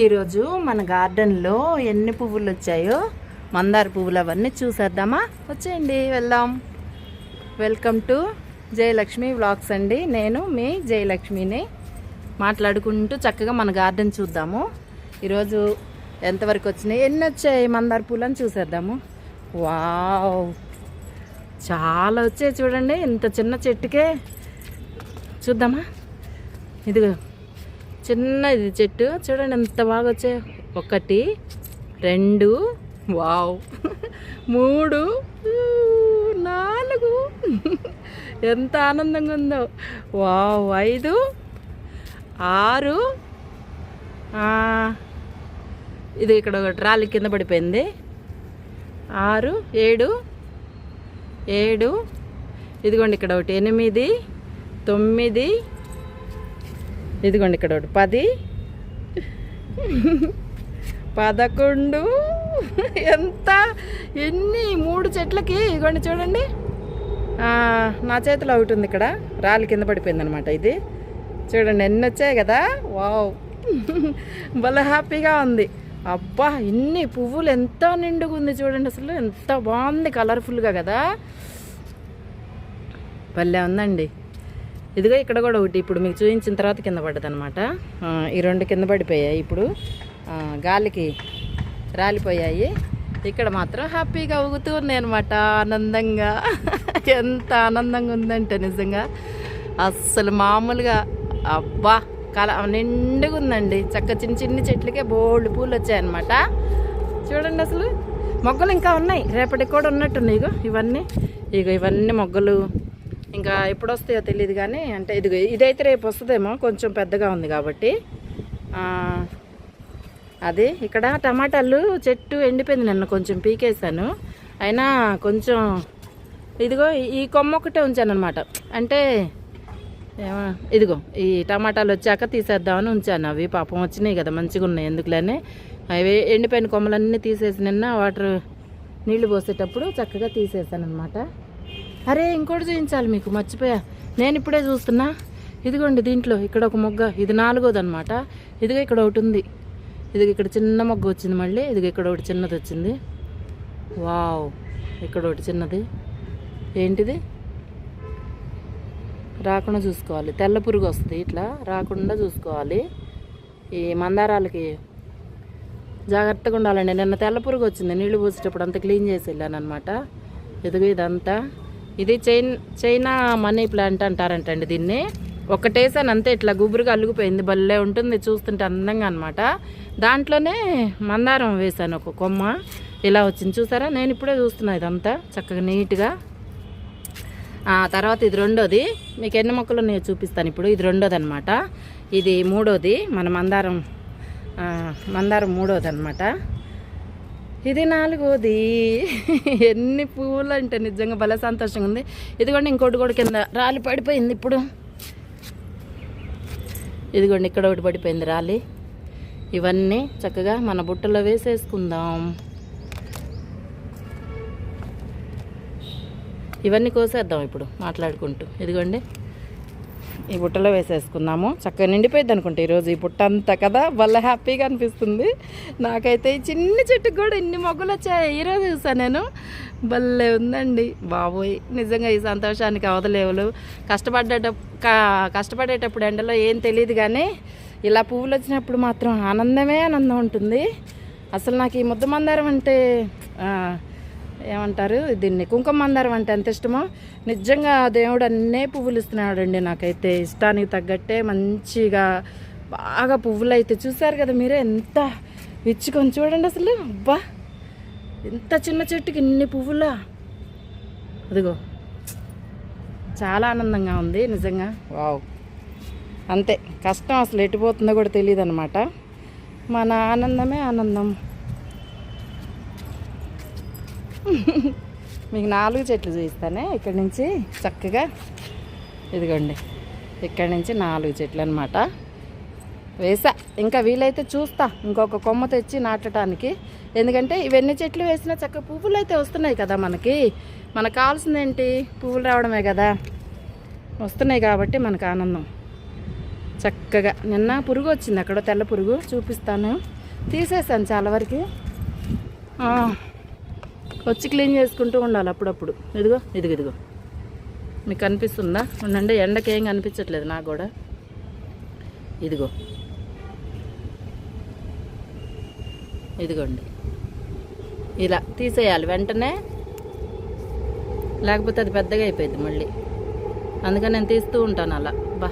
ఈరోజు మన గార్డెన్లో ఎన్ని పువ్వులు వచ్చాయో మందార పువ్వులు అవన్నీ చూసేద్దామా? వచ్చేయండి, వెళ్దాం. వెల్కమ్ టు జయలక్ష్మి వ్లాగ్స్ అండి. నేను మీ జయలక్ష్మిని మాట్లాడుకుంటూ చక్కగా మన గార్డెన్ చూద్దాము. ఈరోజు ఎంతవరకు వచ్చినాయి, ఎన్ని వచ్చాయి మందార పూలు అని చూసేద్దాము. వావ్, చాలా వచ్చాయి చూడండి. ఇంత చిన్న చెట్టుకే చూద్దామా? ఇదిగో చిన్న ఇది చెట్టు చూడండి ఎంత బాగా వచ్చాయి. 1 2 వావ్ 3 4 ఎంత ఆనందంగా ఉందో. వావ్ 5 6 ఇది ఇక్కడ ఒక ట్రాలీ కింద పడిపోయింది. 6 7 ఇదిగోండి ఇక్కడ ఒకటి 8 9 ఇదిగోండి ఇక్కడ ఒకటి 10 11 ఎంత ఎన్ని 3 చెట్లకి ఇదిగోండి చూడండి. నా చేతిలో ఒకటి ఉంది ఇక్కడ, రాళ్ళు కింద పడిపోయింది అనమాట. ఇది చూడండి ఎన్ని వచ్చాయి కదా. వావ్ భలే హ్యాపీగా ఉంది. అబ్బా ఇన్ని పువ్వులు ఎంత నిండుగా ఉంది చూడండి. అసలు ఎంత బాగుంది, కలర్ఫుల్గా కదా, భలే ఉందండి. ఇదిగో ఇక్కడ కూడా ఒకటి ఇప్పుడు మీకు చూపించిన తర్వాత కింద పడ్డది అనమాట. ఈ 2 కింద పడిపోయాయి, ఇప్పుడు గాలికి రాలిపోయాయి. ఇక్కడ మాత్రం హ్యాపీగా ఊగుతూ ఉన్నాయి అనమాట, ఆనందంగా. ఎంత ఆనందంగా ఉందంటే నిజంగా అస్సలు మామూలుగా అబ్బా నిండుగా ఉందండి. చిన్ని చెట్లకే బోల్డ్ పూలు వచ్చాయన్నమాట. చూడండి అసలు మొగ్గలు ఇంకా ఉన్నాయి, రేపటికి కూడా ఉన్నట్టున్నాయి. ఇవన్నీ మొగ్గలు ఇంకా ఎప్పుడు వస్తాయో తెలియదు కానీ, అంటే ఇదైతే రేపు వస్తుందేమో, కొంచెం పెద్దగా ఉంది కాబట్టి. అది ఇక్కడ టమాటాలు చెట్టు ఎండిపోయింది, నిన్న కొంచెం పీకేసాను. అయినా కొంచెం ఇదిగో ఈ కొమ్మ ఒకటే ఉంచాను అనమాట. అంటే ఇదిగో ఈ టమాటాలు వచ్చాక తీసేద్దామని ఉంచాను. అవి పాపం వచ్చినాయి కదా, మంచిగా ఉన్నాయి, ఎందుకులేనే అవి ఎండిపోయిన కొమ్మలన్నీ తీసేసి నిన్న వాటర్ నీళ్లు పోసేటప్పుడు చక్కగా తీసేసాను అనమాట. అరే ఇంకోటి చూపించాలి మీకు, మర్చిపోయా. నేను ఇప్పుడే చూస్తున్నా. ఇదిగోండి దీంట్లో ఇక్కడ ఒక మొగ్గ, ఇది 4వది అనమాట. ఇదిగో ఇక్కడ ఒకటి ఉంది, ఇదిగో ఇక్కడ చిన్న మొగ్గ వచ్చింది మళ్ళీ. ఇదిగో ఇక్కడ ఒకటి చిన్నది వచ్చింది. వావ్ ఇక్కడ ఒకటి చిన్నది. ఏంటిది? రాకుండా చూసుకోవాలి, తెల్ల పురుగు వస్తుంది, ఇట్లా రాకుండా చూసుకోవాలి. ఈ మందారాలకి జాగ్రత్తగా ఉండాలండి. నిన్న తెల్ల పురుగు వచ్చింది, నీళ్లు పోసేటప్పుడు అంతా క్లీన్ చేసి వెళ్ళాను అనమాట. ఇదిగో ఇదంతా ఇది చైనా మనీ ప్లాంట్ అంటారంటండి దీన్ని. ఒకటేసారి అంతే ఇట్లా గుబురుగా అల్లుగుపోయింది, భలే ఉంటుంది చూస్తుంటే అందంగా అనమాట. దాంట్లోనే మందారం వేశాను, ఒక కొమ్మ ఇలా వచ్చింది చూసారా. నేను ఇప్పుడే చూస్తున్నా ఇదంతా చక్కగా నీట్గా. తర్వాత ఇది 2వది, మీకు ఎన్ని మొక్కలు ఉన్నాయో చూపిస్తాను ఇప్పుడు. ఇది 2వది అనమాట. ఇది 3వది, మన మందారం 3వది అనమాట. ఇది 4వది. ఎన్ని పువ్వులు అంటే నిజంగా భలే సంతోషంగా ఉంది. ఇదిగోండి ఇంకోటి కూడా కింద రాలి పడిపోయింది ఇప్పుడు. ఇదిగోండి ఇక్కడ ఒకటి పడిపోయింది రాలి. ఇవన్నీ చక్కగా మన బుట్టలో వేసేసుకుందాం. ఇవన్నీ కోసేద్దాం ఇప్పుడు మాట్లాడుకుంటూ. ఇదిగోండి ఈ బుట్టలో వేసేసుకుందాము. చక్కగా నిండిపోయింది అనుకుంటా ఈరోజు ఈ బుట్ట అంతా కదా, భలే హ్యాపీగా అనిపిస్తుంది నాకైతే. ఈ చిన్న చెట్టుకు కూడా ఇన్ని మొగ్గలు వచ్చాయి ఈరోజు చూసాను నేను. భలే ఉందండి బాబోయ్, నిజంగా ఈ సంతోషానికి అవదలేవులు. కష్టపడేటప్పుడు ఎండలో ఏం తెలియదు కానీ ఇలా పువ్వులు వచ్చినప్పుడు మాత్రం ఆనందమే ఆనందం ఉంటుంది. అసలు నాకు ఈ ముద్ద మందారం అంటే ఏమంటారు దీన్ని, కుంకుమ మందారం అంటే ఎంత ఇష్టమో. నిజంగా దేవుడు అన్నే పువ్వులు ఇస్తున్నాడండి నాకైతే, ఇష్టానికి తగ్గట్టే మంచిగా బాగా పువ్వులు అయితే చూసారు కదా మీరే, ఎంత విచ్చుకొని చూడండి అసలు. అబ్బా ఇంత చిన్న చెట్టుకి ఇన్ని పువ్వులా. అదిగో చాలా ఆనందంగా ఉంది నిజంగా. వావ్ అంతే, కష్టం అసలు ఎటుపోతుందో కూడా తెలియదు అనమాట. మన ఆనందమే ఆనందం. మీకు 4 చెట్లు చూపిస్తానే ఇక్కడి నుంచి చక్కగా. ఇదిగోండి ఇక్కడి నుంచి 4 చెట్లు అనమాట వేసా. ఇంకా వీలైతే చూస్తా ఇంకొక కొమ్మ తెచ్చి నాటడానికి. ఎందుకంటే ఇవన్నీ చెట్లు వేసినా చక్కగా పువ్వులు అయితే వస్తున్నాయి కదా మనకి. మనకు కావాల్సింది ఏంటి, పువ్వులు రావడమే కదా. వస్తున్నాయి కాబట్టి మనకు ఆనందం. చక్కగా. నిన్న పురుగు వచ్చింది అక్కడ, తెల్ల పురుగు, చూపిస్తాను. తీసేసాను చాలా వరకు. వచ్చి క్లీన్ చేసుకుంటూ ఉండాలి అప్పుడప్పుడు. ఇదిగో ఇదిగో ఇదిగో, మీకు కనిపిస్తుందా? ఉండండి, ఎండకి ఏం కనిపించట్లేదు నాకు కూడా. ఇదిగో ఇదిగోండి, ఇలా తీసేయాలి వెంటనే, లేకపోతే అది పెద్దగా అయిపోయింది మళ్ళీ. అందుకని నేను తీస్తూ ఉంటాను అలా. బా,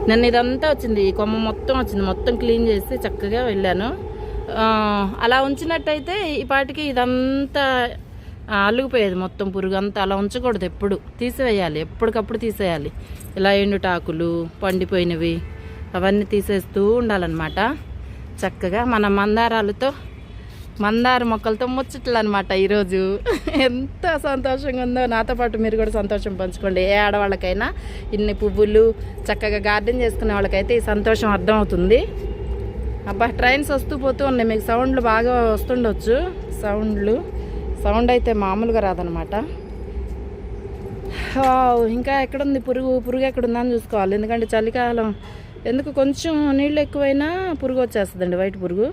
నిన్న ఇదంతా వచ్చింది, ఈ కొమ్మ మొత్తం వచ్చింది, మొత్తం క్లీన్ చేసి చక్కగా వెళ్ళాను. అలా ఉంచినట్టయితే ఈ పాటికి ఇదంతా అల్లుకుపోయేది మొత్తం, పురుగు అంతా. అలా ఉంచకూడదు, ఎప్పుడు తీసివేయాలి, ఎప్పటికప్పుడు తీసేయాలి. ఇలా ఎండుటాకులు, పండిపోయినవి అవన్నీ తీసేస్తూ ఉండాలన్నమాట. చక్కగా మన మందార మొక్కలతో ముచ్చట్లు అనమాట ఈరోజు. ఎంత సంతోషంగా ఉందో, నాతో పాటు మీరు కూడా సంతోషం పంచుకోండి. ఏ ఆడవాళ్ళకైనా ఇన్ని పువ్వులు చక్కగా గార్డెన్ చేసుకునే వాళ్ళకైతే ఈ సంతోషం అర్థమవుతుంది. అబ్బా, ట్రైన్స్ వస్తూ పోతూ ఉన్నాయి, మీకు సౌండ్లు బాగా వస్తుండొచ్చు. సౌండ్ అయితే మామూలుగా రాదనమాట. ఇంకా ఎక్కడుంది పురుగు ఎక్కడుందని చూసుకోవాలి. ఎందుకంటే చలికాలం, ఎందుకు కొంచెం నీళ్ళు ఎక్కువైనా పురుగు వచ్చేస్తుందండి, వైట్ పురుగు.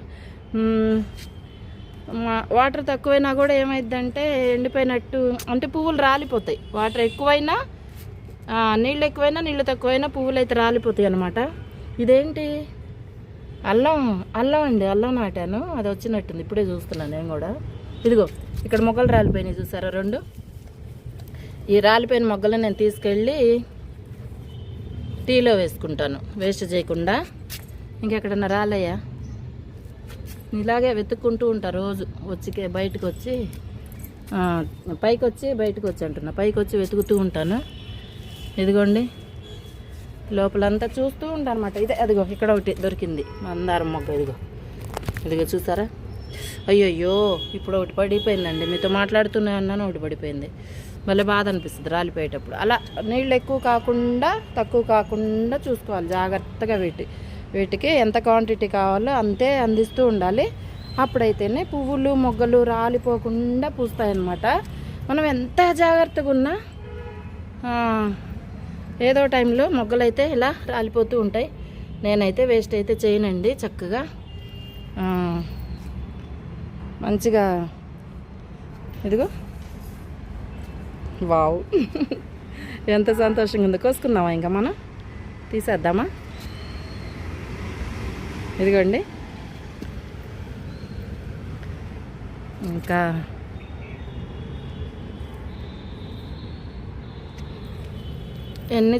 వాటర్ తక్కువైనా కూడా ఏమైందంటే ఎండిపోయినట్టు, అంటే పువ్వులు రాలిపోతాయి. వాటర్ ఎక్కువైనా, నీళ్ళు ఎక్కువైనా, నీళ్ళు తక్కువైనా పువ్వులు అయితే రాలిపోతాయి అన్నమాట. ఇదేంటి, అల్లం అండి, అల్లం నాటాను, అది వచ్చినట్టుంది, ఇప్పుడే చూస్తున్నాను నేను కూడా. ఇదిగో ఇక్కడ మొగ్గలు రాలిపోయినాయి, చూసారా 2. ఈ రాలిపోయిన మొగ్గలు నేను తీసుకెళ్ళి టీలో వేసుకుంటాను, వేస్ట్ చేయకుండా. ఇంకెక్కడన్నా రాలయ్యా, ఇలాగే వెతుక్కుంటూ ఉంటా రోజు. బయటకు వచ్చి పైకి వచ్చి బయటకు వచ్చి అంటున్నా, పైకి వచ్చి వెతుకుతూ ఉంటాను. ఇదిగోండి, లోపలంతా చూస్తూ ఉంటాను అనమాట. ఇదే, అదిగో ఇక్కడ ఒకటి దొరికింది, మందారం మొగ్గ. ఇదిగో చూసారా? అయ్యయ్యో, ఇప్పుడు ఒకటి పడిపోయిందండి, మీతో మాట్లాడుతూనే ఉన్నాను, ఒకటి పడిపోయింది. మళ్ళీ బాధ అనిపిస్తుంది రాలిపోయేటప్పుడు. అలా నీళ్ళు ఎక్కువ కాకుండా, తక్కువ కాకుండా చూసుకోవాలి జాగ్రత్తగా. వీటికి ఎంత క్వాంటిటీ కావాలో అంతే అందిస్తూ ఉండాలి. అప్పుడైతేనే పువ్వులు మొగ్గలు రాలిపోకుండా పూస్తాయన్నమాట. మనం ఎంత జాగ్రత్తగా ఉన్నా ఏదో టైంలో మొగ్గలు అయితే ఇలా రాలిపోతూ ఉంటాయి. నేనైతే వేస్ట్ అయితే చేయనండి, చక్కగా మంచిగా. ఇదిగో, వావ్, ఎంత సంతోషంగా ఉందో. కోసుకుందామా ఇంకా మనం, తీసేద్దామా? ఇదిగోండి, ఇంకా ఎన్ని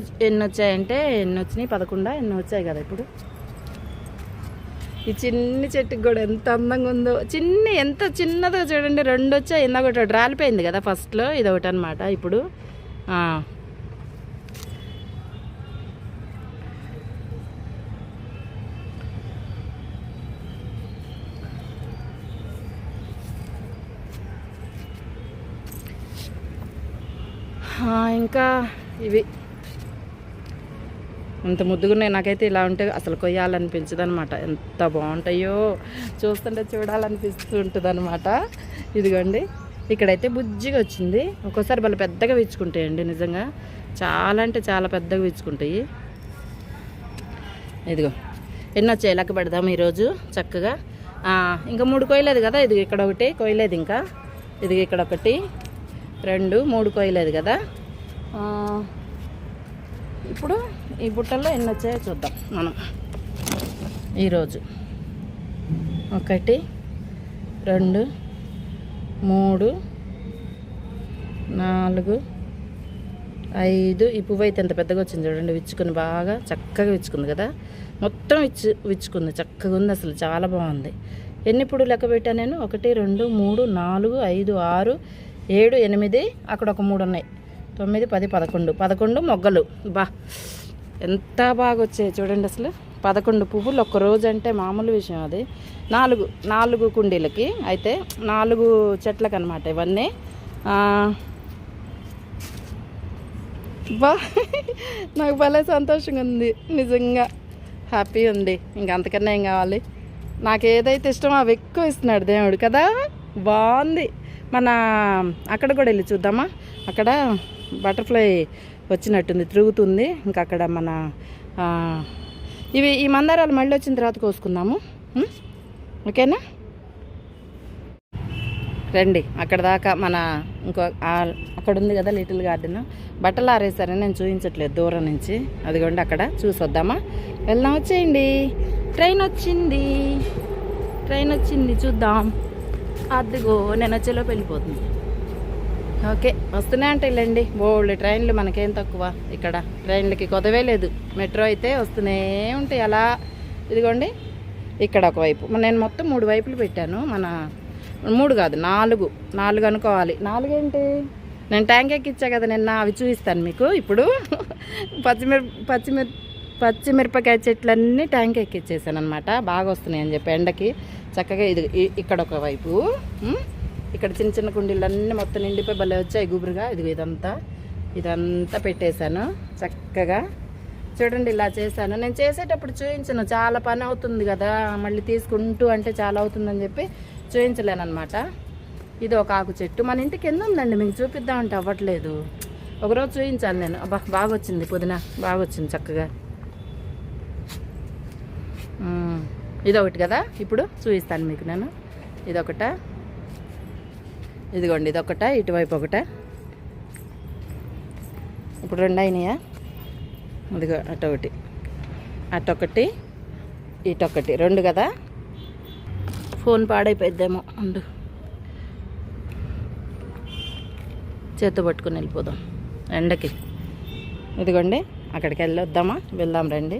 వచ్చాయంటే, ఎన్ని వచ్చినాయి, 11 ఎన్ని వచ్చాయి కదా ఇప్పుడు. ఈ చిన్ని చెట్టుకి కూడా ఎంత అందంగా ఉందో, ఎంత చిన్నదో చూడండి. 2 వచ్చాయి, ఇందాక రాలిపోయింది కదా ఫస్ట్లో, ఇది ఒకటి అనమాట. ఇప్పుడు ఇంకా ఇవి అంత ముద్దుగున్నాయి. నాకైతే ఇలా ఉంటే అసలు కొయ్యాలనిపించదు అనమాట. ఎంత బాగుంటాయో, చూస్తుంటే చూడాలనిపిస్తూ ఉంటుంది అనమాట. ఇదిగోండి, ఇక్కడైతే బుజ్జిగా వచ్చింది. ఒక్కోసారి వాళ్ళు పెద్దగా విచ్చుకుంటాయండి, నిజంగా చాలా అంటే చాలా పెద్దగా విచ్చుకుంటాయి. ఇదిగో ఎన్ని వచ్చాయి లెక్క పెడదాం ఈరోజు చక్కగా. ఇంకా 3 కొయ్యలేదు కదా, ఇది ఇక్కడ ఒకటి కొయ్యలేదు, ఇంకా ఇది ఇక్కడ 1 2 3 కొయ్యలేదు కదా. ఇప్పుడు ఈ బుట్టల్లో ఎన్ని వచ్చాయో చూద్దాం మనం ఈరోజు. 1 2 3 4 5. ఈ పువ్వు అయితే ఎంత పెద్దగా వచ్చింది చూడండి, విచ్చుకుని బాగా చక్కగా విచ్చుకుంది కదా, మొత్తం విచ్చుకుంది, చక్కగా ఉంది, అసలు చాలా బాగుంది. ఎన్ని ఇప్పుడు లెక్క పెట్టాను నేను? 1 2 3 4 5 6 7 8, అక్కడ ఒక 3 ఉన్నాయి, 9 10 11 మొగ్గలు. బా, ఎంత బాగా వచ్చాయి చూడండి అసలు. 11 పువ్వులు ఒక్కరోజు అంటే మామూలు విషయం. అది 4 కుండీలకి, అయితే 4 చెట్లకు అనమాట ఇవన్నీ. బా, నాకు భలే సంతోషంగా ఉంది, నిజంగా హ్యాపీ ఉంది. ఇంక అంతకన్నా ఏం కావాలి? నాకు ఏదైతే ఇష్టమో అవి ఎక్కువ ఇస్తున్నాడు దేవుడు కదా. బాగుంది. మన అక్కడ కూడా వెళ్ళి చూద్దామా? అక్కడ బటర్ఫ్లై వచ్చినట్టుంది, తిరుగుతుంది. ఇంకా అక్కడ మన ఇవి ఈ మందారాలు మళ్ళీ వచ్చిన తర్వాత కోసుకుందాము. ఓకేనా? రండి అక్కడ దాకా మన ఇంకో అక్కడ ఉంది కదా లిటిల్ గార్డెన్. బట్టలు ఆరేసారని నేను చూపించట్లేదు దూరం నుంచి. అదిగోండి అక్కడ చూసి వద్దామా? వెళ్దాం, వచ్చేయండి. ట్రైన్ వచ్చింది చూద్దాం. అదిగో నేను వచ్చేలోపు వెళ్ళిపోతుంది. ఓకే, వస్తూనే ఉంటాయిలేండి బోల్డ్ ట్రైన్లు, మనకేం తక్కువ. ఇక్కడ ట్రైన్లకి కొదవే లేదు. మెట్రో అయితే వస్తూనే ఉంటాయి అలా. ఇదిగోండి ఇక్కడ ఒకవైపు నేను మొత్తం 3 వైపులు పెట్టాను. 3 కాదు 4 అనుకోవాలి. 4 ఏంటి, నేను ట్యాంక్ ఎక్కిచ్చా కదా నిన్న, అవి చూపిస్తాను మీకు ఇప్పుడు. పచ్చిమిరపకాయ చెట్లన్నీ ట్యాంక్ ఎక్కిచ్చేసాను అనమాట. బాగా వస్తున్నాయి అని చెప్పి ఎండకి చక్కగా. ఇది ఇక్కడ ఒకవైపు, ఇక్కడ చిన్న చిన్న కుండీలన్నీ మొత్తం నిండిపోయి భలే వచ్చాయి గుబురుగా. ఇదంతా పెట్టేశాను చక్కగా. చూడండి ఇలా చేశాను. నేను చేసేటప్పుడు చూపించను, చాలా పని అవుతుంది కదా, మళ్ళీ తీసుకుంటూ అంటే చాలా అవుతుందని చెప్పి చూపించలేనమాట. ఇది ఒక ఆకు చెట్టు మన ఇంటి కింద ఉందండి, మీకు చూపిద్దామంటే అవ్వట్లేదు. ఒకరోజు చూపించాను నేను. అబ్బా బాగా వచ్చింది, పుదీనా బాగా వచ్చింది చక్కగా. ఇదొకటి కదా, ఇప్పుడు చూపిస్తాను మీకు నేను. ఇదిగోండి ఇదొకట, ఇటువైపు ఒకట. ఇప్పుడు 2 అయినాయా? ఇదిగో అటొకటి ఇటొకటి 2 కదా. ఫోన్ పాడైపోయిద్దేమో, ఉండు చేత్తో పట్టుకుని వెళ్ళిపోదాం ఎండకి. ఇదిగోండి అక్కడికి వెళ్దాం రండి.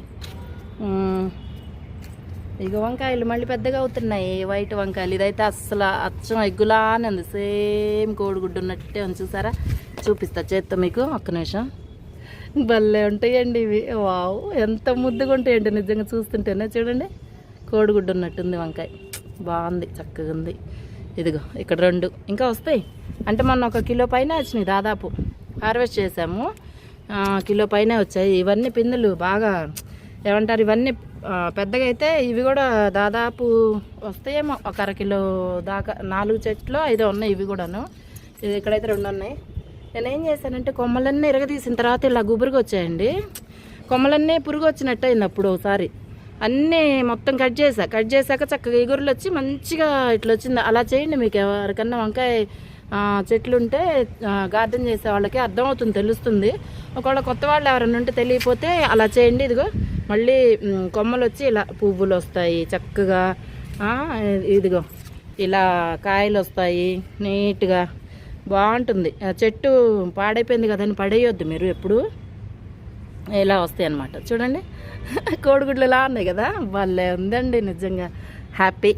ఇక వంకాయలు మళ్ళీ పెద్దగా అవుతున్నాయి, వైట్ వంకాయలు. ఇదైతే అస్సలు అచ్చం ఎగ్గులానే ఉంది, సేమ్ కోడిగుడ్డు ఉన్నట్టే ఉంది. చూసారా? చూపిస్తా చేత్తో మీకు, ఒక్క నిమిషం. భలే ఉంటాయండి ఇవి. వావ్, ఎంత ముద్దుగా ఉంటాయండి నిజంగా చూస్తుంటేనే. చూడండి కోడిగుడ్డు ఉన్నట్టుంది వంకాయ, బాగుంది, చక్కగా ఉంది. ఇదిగో ఇక్కడ 2 ఇంకా వస్తాయి. అంటే మొన్న 1 కిలో పైన వచ్చినాయి దాదాపు, హార్వెస్ట్ చేసాము. కిలో పైన వచ్చాయి. ఇవన్నీ పిందులు బాగా ఏమంటారు, ఇవన్నీ పెద్దగా అయితే ఇవి కూడా దాదాపు వస్తాయేమో 1 అర కిలో దాకా. 4 చెట్లు 5 ఉన్నాయి ఇవి కూడాను. ఇక్కడైతే 2 ఉన్నాయి. నేను ఏం చేశానంటే కొమ్మలన్నీ ఇరగదీసిన తర్వాత ఇలా గుబురుగా వచ్చాయండి. కొమ్మలన్నీ పురుగు వచ్చినట్టు అయింది అప్పుడు ఒకసారి. అన్నీ మొత్తం కట్ చేశాక చక్కగా ఎగురులు వచ్చి మంచిగా ఇట్లా వచ్చింది. అలా చేయండి, మీకు ఎవరికన్నా వంకాయ చెట్లు ఉంటే గార్డెన్ చేసే వాళ్ళకి అర్థమవుతుంది, తెలుస్తుంది. ఒకవేళ కొత్త వాళ్ళు ఎవరైనా ఉంటే తెలియకపోతే అలా చేయండి. ఇదిగో మళ్ళీ కొమ్మలు వచ్చి ఇలా పువ్వులు వస్తాయి చక్కగా. ఇదిగో ఇలా కాయలు వస్తాయి నీట్గా, బాగుంటుంది. చెట్టు పాడైపోయింది కదని పడేయొద్దు మీరు ఎప్పుడు. ఇలా వస్తాయి అన్నమాట. చూడండి కోడిగుడ్లు ఇలా ఉన్నాయి కదా, భలే ఉందండి నిజంగా. హ్యాపీ,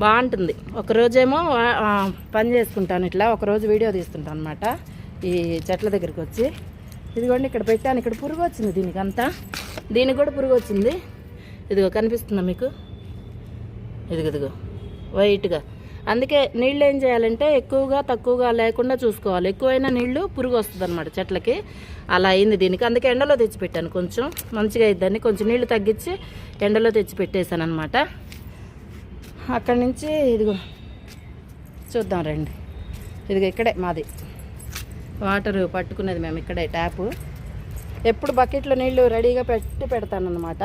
బాగుంటుంది. ఒకరోజేమో పని చేసుకుంటాను ఇట్లా, ఒకరోజు వీడియో తీస్తుంటాను అనమాట ఈ చెట్ల దగ్గరికి వచ్చి. ఇదిగోండి ఇక్కడ పెట్టాను, ఇక్కడ పురుగు వచ్చింది దీనికి కూడా పురుగు వచ్చింది. ఇదిగో కనిపిస్తుందా మీకు? ఇదిగో వైట్గా. అందుకే నీళ్ళు ఏం చేయాలంటే ఎక్కువగా తక్కువగా లేకుండా చూసుకోవాలి. ఎక్కువైనా నీళ్లు పురుగు వస్తుంది అనమాట చెట్లకి. అలా అయింది దీనికి. అందుకే ఎండలో తెచ్చిపెట్టాను, కొంచెం మంచిగా అయిద్దని కొంచెం నీళ్లు తగ్గించి ఎండలో తెచ్చి పెట్టేశాను అనమాట. అక్కడి నుంచి ఇదిగో చూద్దాం రండి. ఇదిగో ఇక్కడే మాది వాటర్ పట్టుకునేది, మేము ఇక్కడే ట్యాపు. ఎప్పుడు బకెట్లో నీళ్లు రెడీగా పెడతానన్నమాట.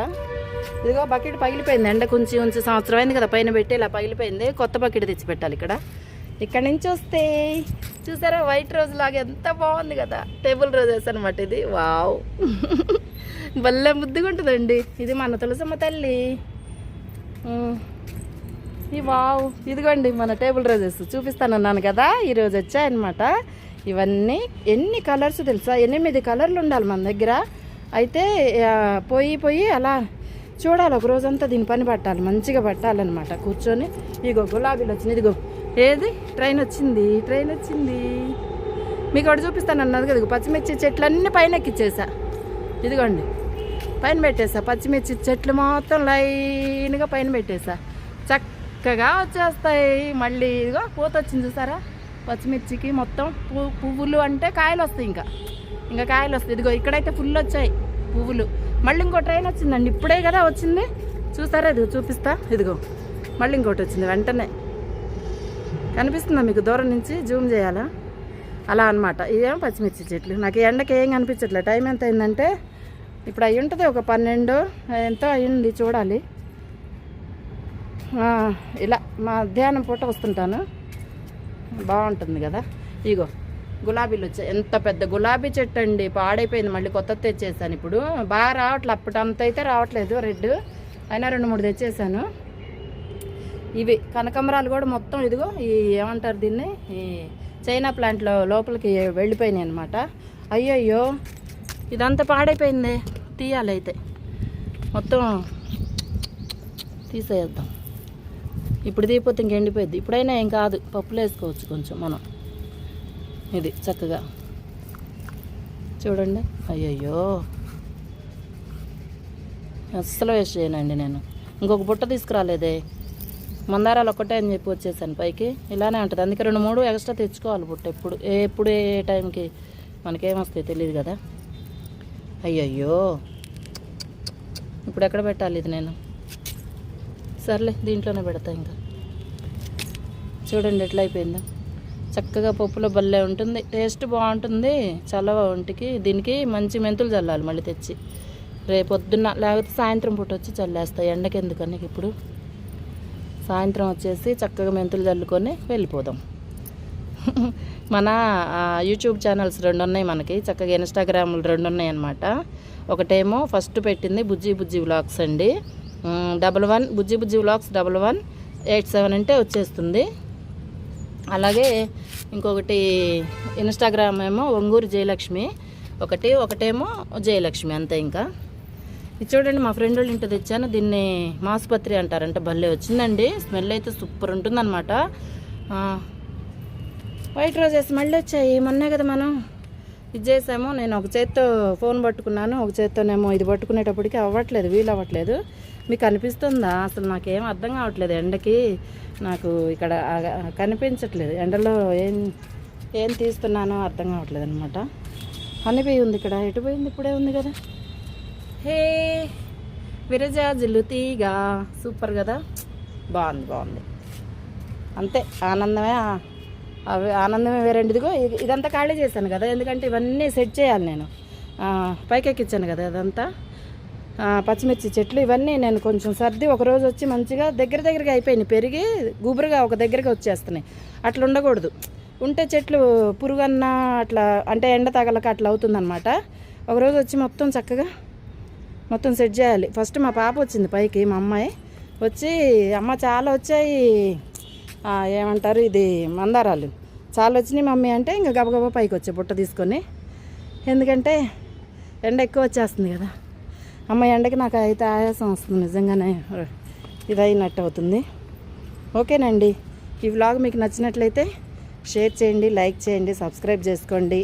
ఇదిగో బకెట్ పగిలిపోయింది, ఎండ ఉంచి సంవత్సరం అయింది కదా పైన పెట్టి, ఇలా పగిలిపోయింది. కొత్త బకెట్ తెచ్చి పెట్టాలి ఇక్కడ నుంచి వస్తే. చూసారా వైట్ రోజ్ లాగా ఎంత బాగుంది కదా, టేబుల్ రోజెస్ అనమాట ఇది. వావ్ భలే ముద్దుగా ఉంటుందండి. ఇది మన తులసమ్మ తల్లి. వావ్, ఇదిగోండి మన టేబుల్ రోజెస్ చూపిస్తానన్నాను కదా, ఈరోజు వచ్చాయన్నమాట. ఇవన్నీ ఎన్ని కలర్స్ తెలుసా? 8 కలర్లు ఉండాలి మన దగ్గర. అయితే పోయి అలా చూడాలి, ఒక రోజంతా దీని పని పట్టాలి, మంచిగా పట్టాలన్నమాట కూర్చొని. ఇగో గులాబీలు వచ్చింది. ఇదిగో ఏది ట్రైన్ వచ్చింది మీకు ఒకటి చూపిస్తాను అన్నది కదా. పచ్చిమిర్చి చెట్లన్నీ పైన ఎక్కిచ్చేసా. ఇదిగోండి పైన పెట్టేసా, పచ్చిమిర్చి చెట్లు మొత్తం లైన్గా పైన పెట్టేసా. చక్కగా వచ్చేస్తాయి. మళ్ళీ ఇదిగో పూత వచ్చింది చూసారా పచ్చిమిర్చికి. మొత్తం పువ్వులు అంటే కాయలు వస్తాయి, ఇంకా కాయలు వస్తాయి. ఇదిగో ఇక్కడైతే ఫుల్ వచ్చాయి పువ్వులు. మళ్ళీ ఇంకో ట్రైన్ వచ్చిందండి, ఇప్పుడే కదా వచ్చింది. చూసారా? ఇదిగో చూపిస్తా. ఇదిగో మళ్ళీ ఇంకోటి వచ్చింది వెంటనే. కనిపిస్తుందా మీకు? దూరం నుంచి జూమ్ చేయాలా? అలా అనమాట. ఇదేమో పచ్చిమిర్చి చెట్లు. నాకు ఎండకి ఏం కనిపించట్లేదు. టైం ఎంత అయిందంటే ఇప్పుడు అయి ఉంటుంది ఒక 12 ఎంతో అయ్యింది చూడాలి. ఇలా మధ్యాహ్నం పూట వస్తుంటాను, బాగుంటుంది కదా. ఇగో గులాబీలు వచ్చాయి, ఎంత పెద్ద గులాబీ చెట్టు అండి, పాడైపోయింది, మళ్ళీ కొత్తది తెచ్చేసాను. ఇప్పుడు బాగా రావట్లేదు, అప్పటంత అయితే రావట్లేదు రెడ్, అయినా 2-3 తెచ్చేసాను. ఇవి కనకాంబరాలు కూడా మొత్తం ఇదిగో ఈ ఏమంటారు దీన్ని, ఈ చైనా ప్లాంట్లో లోపలికి వెళ్ళిపోయినాయి అనమాట. అయ్యయ్యో ఇదంతా పాడైపోయింది, తీయాలి అయితే మొత్తం తీసేద్దాం. ఇప్పుడు తీయపోతే ఇంక ఎండిపోయింది. ఇప్పుడైనా ఏం కాదు, పప్పులు వేసుకోవచ్చు కొంచెం మనం. ఇది చక్కగా చూడండి. అయ్యయ్యో అస్సలు వేస్ట్ చేయనండి నేను. ఇంకొక బుట్ట తీసుకురాలేదే, మందారాలు ఒక్కటే అని చెప్పి వచ్చేసాను పైకి. ఇలానే ఉంటుంది, అందుకే 2-3 ఎక్స్ట్రా తెచ్చుకోవాలి బుట్ట. ఎప్పుడు ఏ టైంకి మనకేమొస్తాయి తెలియదు కదా. అయ్యయ్యో ఇప్పుడు ఎక్కడ పెట్టాలి ఇది నేను? సర్లే దీంట్లోనే పెడతా. ఇంకా చూడండి ఎట్లా అయిపోయిందో, చక్కగా పప్పులో భలే ఉంటుంది, టేస్ట్ బాగుంటుంది, చలవ ఒంటికి. దీనికి మంచి మెంతులు చల్లాలి మళ్ళీ తెచ్చి, రేపొద్దున్న లేకపోతే సాయంత్రం పూట వచ్చి చల్లేస్తాయి, ఎండకి ఎందుకని. ఇప్పుడు సాయంత్రం వచ్చేసి చక్కగా మెంతులు చల్లుకొని వెళ్ళిపోదాం. మన యూట్యూబ్ ఛానల్స్ 2 ఉన్నాయి మనకి, చక్కగా ఇన్స్టాగ్రామ్లు 2 ఉన్నాయి అన్నమాట. ఒకటేమో ఫస్ట్ పెట్టింది బుజ్జి బుజ్జి వ్లాగ్స్ అండి, 11 బుజ్జి బుజ్జి వ్లాగ్స్ 1187 అంటే వచ్చేస్తుంది. అలాగే ఇంకొకటి ఇన్స్టాగ్రామ్ ఏమో ఒంగూరు జయలక్ష్మి, ఒకటేమో జయలక్ష్మి, అంతే. ఇంకా ఇది చూడండి, మా ఫ్రెండ్ వాళ్ళ ఇంటి తెచ్చాను, దీన్ని మాసుపత్రి అంటారంట, భలే వచ్చిందండి, స్మెల్ అయితే సూపర్ ఉంటుందన్నమాట. వైట్ రోజెస్ మళ్ళీ వచ్చాయి, మొన్నే కదా మనం ఇది చేసాము. నేను ఒక చేత్తో ఫోన్ పట్టుకున్నాను, ఒక చేత్తోనేమో ఇది పట్టుకునేటప్పటికి వీలు అవ్వట్లేదు. మీకు అనిపిస్తుందా? అసలు నాకేం అర్థం కావట్లేదు, ఎండకి నాకు ఇక్కడ కనిపించట్లేదు, ఎండలో ఏం తీస్తున్నానో అర్థం కావట్లేదు అనమాట. హనీబీ ఉంది ఇక్కడ, ఎటు పోయింది? ఇప్పుడే ఉంది కదా. హే విరజాజులు తీగ, సూపర్ కదా, బాగుంది. అంతే, ఆనందమే వేరండి. ఇదిగో ఇదంతా ఖాళీ చేశాను కదా, ఎందుకంటే ఇవన్నీ సెట్ చేయాలి నేను. పైకెక్కించాను కదా అదంతా, పచ్చిమిర్చి చెట్లు ఇవన్నీ నేను కొంచెం సర్ది ఒకరోజు వచ్చి మంచిగా దగ్గరగా అయిపోయినాయి, పెరిగి గుబురుగా ఒక దగ్గరగా వచ్చేస్తున్నాయి. అట్లా ఉండకూడదు, ఉంటే చెట్లు పురుగన్నా అట్లా అంటే ఎండ తగలక అట్లా అవుతుందన్నమాట. ఒకరోజు వచ్చి మొత్తం చక్కగా మొత్తం సెట్ చేయాలి. ఫస్ట్ మా పాప వచ్చింది పైకి, మా అమ్మాయి వచ్చి, అమ్మ చాలా వచ్చాయి, ఏమంటారు ఇది మందారాలు చాలా వచ్చినాయి మమ్మీ అంటే, ఇంకా గబగబా పైకి వచ్చే బుట్ట తీసుకొని, ఎందుకంటే ఎండ ఎక్కువ వచ్చేస్తుంది కదా. అమ్మ ఎండకి నాకు అయితే ఆయాసం వస్తుంది, నిజంగానే ఇది అయినట్టు అవుతుంది. ఓకేనండి, ఈ వ్లాగ్ మీకు నచ్చినట్లయితే షేర్ చేయండి, లైక్ చేయండి, సబ్స్క్రైబ్ చేసుకోండి,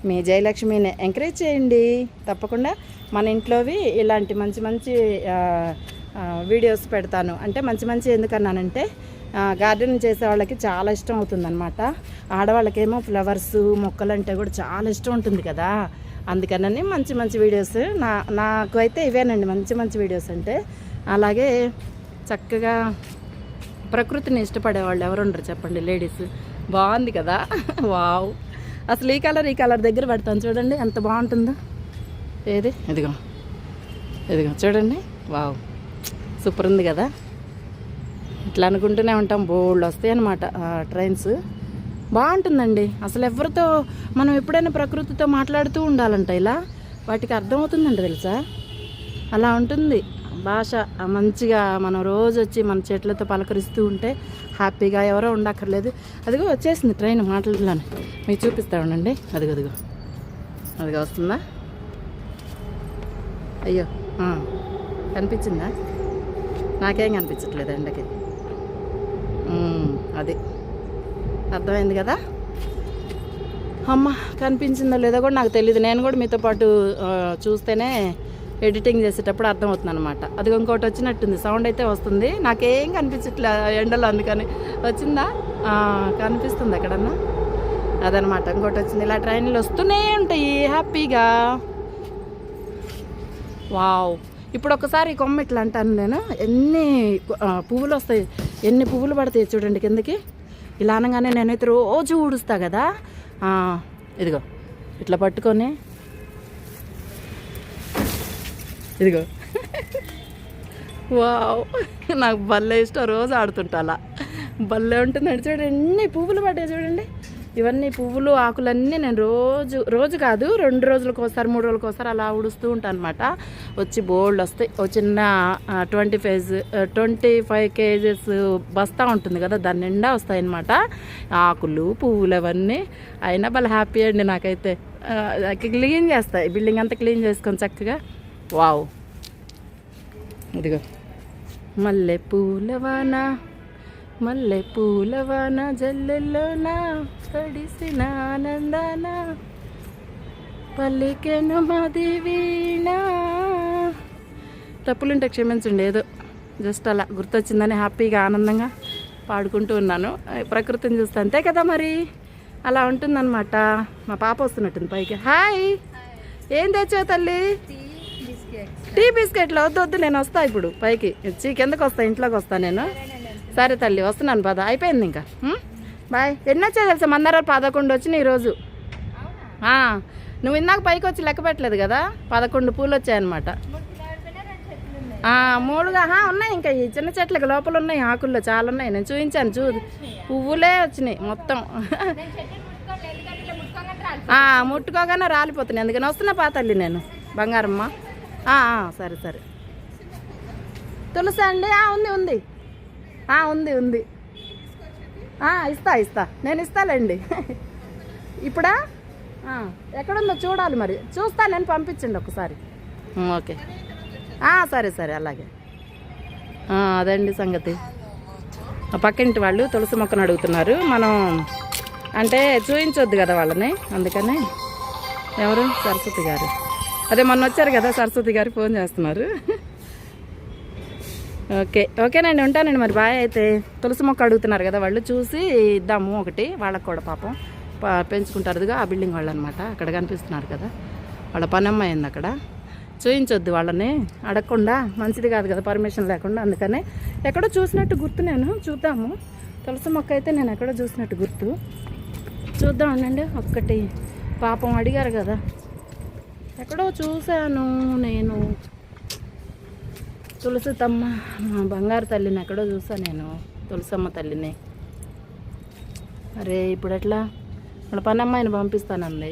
మీ జయలక్ష్మిని ఎంకరేజ్ చేయండి. తప్పకుండా మన ఇంట్లోవి ఇలాంటి మంచి వీడియోస్ పెడతాను. అంటే మంచి ఎందుకన్నానంటే గార్డెనింగ్ చేసే వాళ్ళకి చాలా ఇష్టం అవుతుందన్నమాట. ఆడవాళ్ళకేమో ఫ్లవర్స్ మొక్కలు అంటే కూడా చాలా ఇష్టం ఉంటుంది కదా, అందుకనని మంచి వీడియోస్ నాకు అయితే ఇవేనండి మంచి వీడియోస్ అంటే. అలాగే చక్కగా ప్రకృతిని ఇష్టపడే వాళ్ళు ఎవరు ఉండరు చెప్పండి, లేడీస్. బాగుంది కదా, వావ్. అసలు ఈ కలర్ దగ్గర పెడతాను చూడండి, ఎంత బాగుంటుందో. ఏది ఇదిగో చూడండి, వావ్, సూపర్ ఉంది కదా. ఇట్లా అనుకుంటూనే ఉంటాం, బోల్డ్ వస్తాయి అన్నమాట ట్రైన్స్. బాగుంటుందండి అసలు. ఎవరితో మనం ఎప్పుడైనా ప్రకృతితో మాట్లాడుతూ ఉండాలంట, ఇలా వాటికి అర్థమవుతుందంట తెలుసా, అలా ఉంటుంది భాష. మంచిగా మనం రోజు వచ్చి మన చెట్లతో పలకరిస్తూ ఉంటే హ్యాపీగా, ఎవరో ఉండక్కర్లేదు. అదిగో వచ్చేసింది ట్రైన్, మాటలలోనే మీకు చూపిస్తా ఉండండి. అదిగో వస్తుందా? అయ్యో కనిపించిందా? నాకేం కనిపించట్లేదు ఎండకి. అది అర్థమైంది కదా. అమ్మ కనిపించిందో లేదో కూడా నాకు తెలియదు, నేను కూడా మీతో పాటు చూస్తేనే ఎడిటింగ్ చేసేటప్పుడు అర్థమవుతుంది అనమాట. అది ఇంకోటి వచ్చినట్టుంది, సౌండ్ అయితే వస్తుంది, నాకేం కనిపించట్లే ఎండలో, అందుకని. వచ్చిందా? కనిపిస్తుంది ఎక్కడన్నా, అదనమాట. ఇంకోటి వచ్చింది. ఇలా ట్రైన్లు వస్తూనే ఉంటాయి హ్యాపీగా. వావ్. ఇప్పుడు ఒకసారి కొమ్మ ఇట్లా అంటాను నేను, ఎన్ని పువ్వులు వస్తాయి, ఎన్ని పువ్వులు పడతాయి చూడండి కిందకి. ఇలా అనగానే నేనైతే రోజు ఊడుస్తా కదా. ఇదిగో ఇట్లా పట్టుకొని ఇదిగో వావ్, నాకు భలే ఇష్టం, రోజు ఆడుతుంటా అలా. భలే ఉంటుందండి. చూడండి ఎన్ని పువ్వులు పడ్డాయి చూడండి. ఇవన్నీ పువ్వులు ఆకులన్నీ నేను రోజు కాదు 2 రోజులకు ఒకసారి 3 రోజులకు ఒకసారి అలా ఉడుస్తూ ఉంటాను అనమాట. వచ్చి బోల్డ్ వస్తాయి. ఓ చిన్న 25 కేజెస్ బస్తా ఉంటుంది కదా, దాని నిండా వస్తాయి అన్నమాట ఆకులు పువ్వులు అవన్నీ. అయినా భలే హ్యాపీ అండి నాకైతే. క్లీన్ చేస్తాయి, బిల్డింగ్ అంతా క్లీన్ చేసుకొని చక్కగా. వావ్, ఇదిగో మల్లె పూలవాన మల్లె పూలవాన జల్లెల్లోన పడిసిన ఆనందాన పల్లికెను మాది వీణ. తప్పులుంటే క్షమించండి, ఏదో జస్ట్ అలా గుర్తొచ్చిందని హ్యాపీగా ఆనందంగా పాడుకుంటూ ఉన్నాను. ప్రకృతిని చూస్తే అంతే కదా మరి, అలా ఉంటుందన్నమాట. మా పాప వస్తున్నట్టుంది పైకి. హాయ్, ఏం తెచ్చావు తల్లి? టీ బిస్కెట్లు వద్దు, నేను వస్తా ఇప్పుడు పైకి. కిందకు వస్తా, ఇంట్లోకి వస్తా నేను. సరే తల్లి, వస్తున్నాను పద. అయిపోయింది ఇంకా. బాయ్. ఎన్ని వచ్చాయి తెలుసా? మందారాలు 11 వచ్చినాయి ఈరోజు. నువ్వు ఇందాక పైకి వచ్చి లెక్క పెట్టలేదు కదా, 11 పూలు వచ్చాయన్నమాట. 3గా ఉన్నాయి. ఇంకా ఈ చిన్న చెట్లకి లోపల ఉన్నాయి, ఆకుల్లో చాలా ఉన్నాయి. నేను చూపించాను, పువ్వులే వచ్చినాయి మొత్తం. ముట్టుకోగానే రాలిపోతున్నాయి, అందుకని వస్తున్నా పాతల్లి నేను. బంగారమ్మ, సరే సరే. తులసి అండి? ఉంది ఉంది. ఇస్తా నేను ఇస్తాలేండి. ఇప్పుడా? ఎక్కడుందో చూడాలి మరి, చూస్తా నేను. పంపించండి ఒకసారి. ఓకే, సరే అలాగే. అదండి సంగతి. ఆ పక్కింటి వాళ్ళు తులసి మొక్కను అడుగుతున్నారు. మనం అంటే చూపించొద్దు కదా వాళ్ళని, అందుకని. ఎవరు? సరస్వతి గారు. అదే మొన్న వచ్చారు కదా, సరస్వతి గారు ఫోన్ చేస్తున్నారు. ఓకేనండి, ఉంటానండి మరి. బాయ్. అయితే తులసి మొక్క అడుగుతున్నారు కదా వాళ్ళు, చూసి ఇద్దాము ఒకటి వాళ్ళకు కూడా. పాపం పెంచుకుంటారుగా ఆ బిల్డింగ్ వాళ్ళు అనమాట. అక్కడ కనిపిస్తున్నారు కదా, వాళ్ళ పనమ్మాయి ఉంది అక్కడ. చూయించొద్దు వాళ్ళని అడగకుండా, మంచిది కాదు కదా పర్మిషన్ లేకుండా. అందుకనే ఎక్కడో చూసినట్టు గుర్తు. నేను చూద్దాము. తులసి మొక్క అయితే నేను ఎక్కడో చూసినట్టు గుర్తు. చూద్దాం ఉండండి ఒక్కటి. పాపం అడిగారు కదా, ఎక్కడో చూశాను నేను. తులసి తమ్మ, మా బంగారు తల్లిని ఎక్కడో చూసాను నేను, తులసమ్మ తల్లిని. అరే ఇప్పుడు ఎట్లా? వాళ్ళ పనమ్మాయిని పంపిస్తానంది.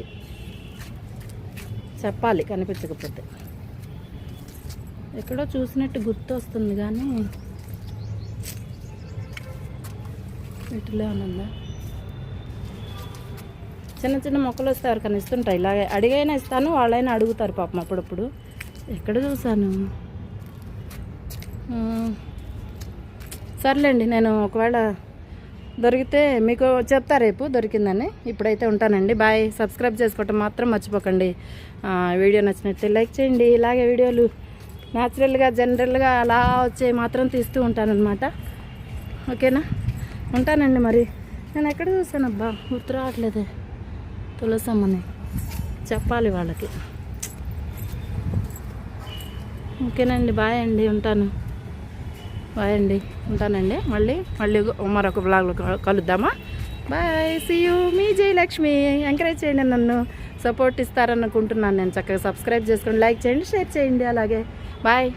చెప్పాలి కనిపించకపోతే. ఎక్కడో చూసినట్టు గుర్తు వస్తుంది కానీ వీటిలో ఉందా? చిన్న చిన్న మొక్కలు వస్తే ఎవరికైనా ఇస్తుంటాయి. ఇలాగే అడిగైనా ఇస్తాను, వాళ్ళైనా అడుగుతారు పాపం అప్పుడప్పుడు. ఎక్కడ చూసాను? సర్లేండి, నేను ఒకవేళ దొరికితే మీకు చెప్తా రేపు దొరికిందని. ఇప్పుడైతే ఉంటానండి. బాయ్. సబ్స్క్రైబ్ చేసుకోవటం మాత్రం మర్చిపోకండి. వీడియో నచ్చినట్టు లైక్ చేయండి. ఇలాగే వీడియోలు న్యాచురల్గా జనరల్గా అలా వచ్చే మాత్రం తీస్తూ ఉంటానన్నమాట. ఓకేనా? ఉంటానండి మరి. నేను ఎక్కడ చూసానబ్బా, గుర్తు రావట్లేదే. తులసమ్మని చెప్పాలి వాళ్ళకి. ఓకేనండి, బాయ్ అండి, ఉంటాను. బాయ్ అండి, ఉంటానండి. మళ్ళీ మరొక బ్లాగ్లో కలుద్దామా? బాయ్. See you. మీ జయలక్ష్మి. ఎంకరేజ్ చేయండి, నన్ను సపోర్ట్ ఇస్తారనుకుంటున్నాను నేను. చక్కగా సబ్స్క్రైబ్ చేసుకోండి, లైక్ చేయండి, షేర్ చేయండి. అలాగే బాయ్.